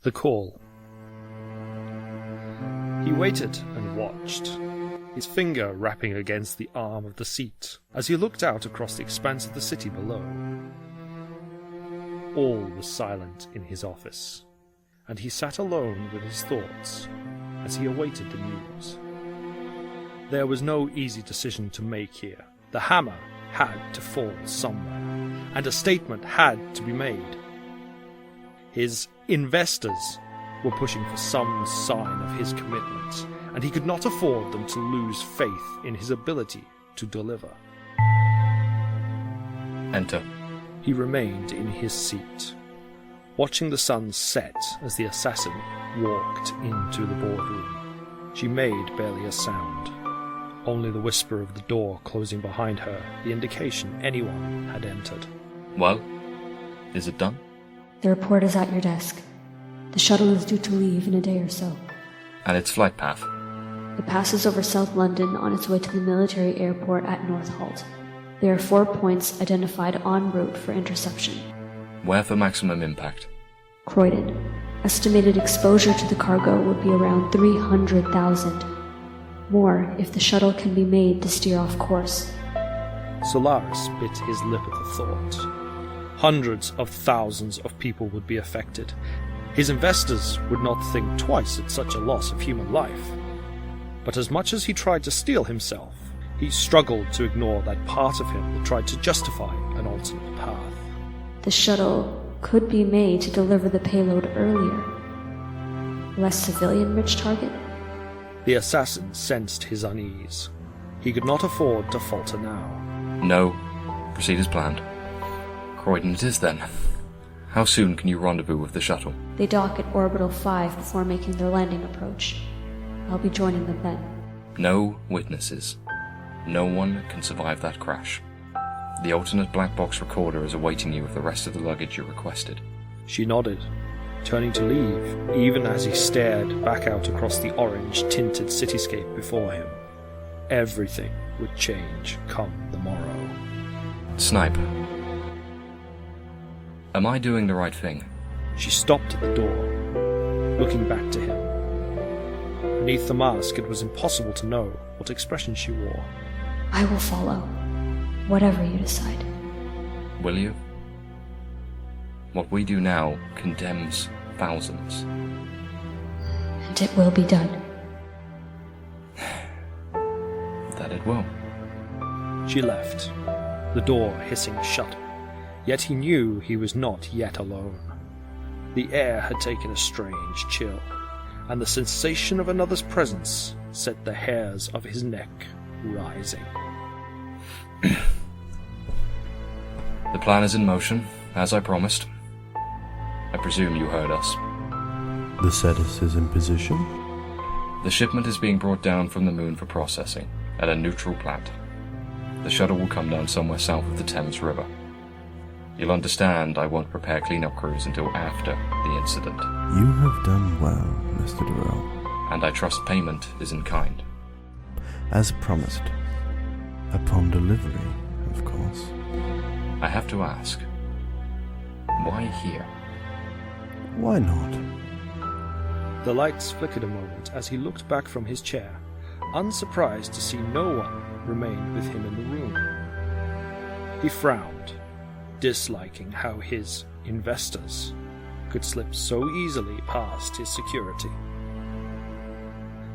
The call. He waited and watched, his finger rapping against the arm of the seat as he looked out across the expanse of the city below. All was silent in his office, and he sat alone with his thoughts as he awaited the news. There was no easy decision to make here. The hammer had to fall somewhere, and a statement had to be made. His investors were pushing for some sign of his commitment, and he could not afford them to lose faith in his ability to deliver. Enter. He remained in his seat, watching the sun set as the assassin walked into the boardroom. She made barely a sound, only the whisper of the door closing behind her, the indication anyone had entered. Well, is it done? The report is at your desk. The shuttle is due to leave in a day or so. And its flight path? It passes over South London on its way to the military airport at North Halt. There are 4 points identified en route for interception. Where for maximum impact? Croydon. Estimated exposure to the cargo would be around 300,000. More if the shuttle can be made to steer off course. Solaris bit his lip at the thought. Hundreds of thousands of people would be affected. His investors would not think twice at such a loss of human life. But as much as he tried to steel himself, he struggled to ignore that part of him that tried to justify an alternate path. The shuttle could be made to deliver the payload earlier. Less civilian-rich target? The assassin sensed his unease. He could not afford to falter now. No. Proceed as planned. Croydon it is then. How soon can you rendezvous with the shuttle? They dock at Orbital 5 before making their landing approach. I'll be joining them then. No witnesses. No one can survive that crash. The alternate black box recorder is awaiting you with the rest of the luggage you requested. She nodded, turning to leave, even as he stared back out across the orange-tinted cityscape before him. Everything would change come the morrow. Snipe. Am I doing the right thing? She stopped at the door, looking back to him. Beneath the mask, it was impossible to know what expression she wore. I will follow, whatever you decide. Will you? What we do now condemns thousands. And it will be done. That it will. She left, the door hissing shut. Yet he knew he was not yet alone. The air had taken a strange chill, and the sensation of another's presence set the hairs of his neck rising. The plan is in motion, as I promised. I presume you heard us. The Sedis is in position? The shipment is being brought down from the moon for processing, at a neutral plant. The shuttle will come down somewhere south of the Thames River. You'll understand I won't prepare cleanup crews until after the incident. You have done well, Mr. Derro. And I trust payment is in kind. As promised. Upon delivery, of course. I have to ask, why here? Why not? The lights flickered a moment as he looked back from his chair, unsurprised to see no one remain with him in the room. He frowned, disliking how his investors could slip so easily past his security.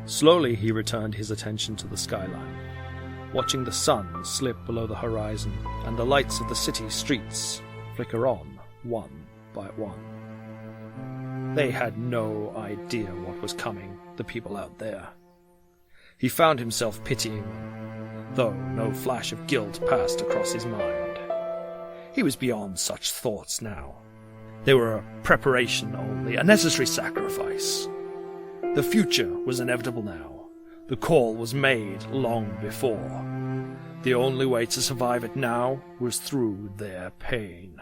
Slowly he returned his attention to the skyline, watching the sun slip below the horizon and the lights of the city streets flicker on one by one. They had no idea what was coming, the people out there. He found himself pitying them, though no flash of guilt passed across his mind. He was beyond such thoughts now. They were a preparation only, a necessary sacrifice. The future was inevitable now. The call was made long before. The only way to survive it now was through their pain.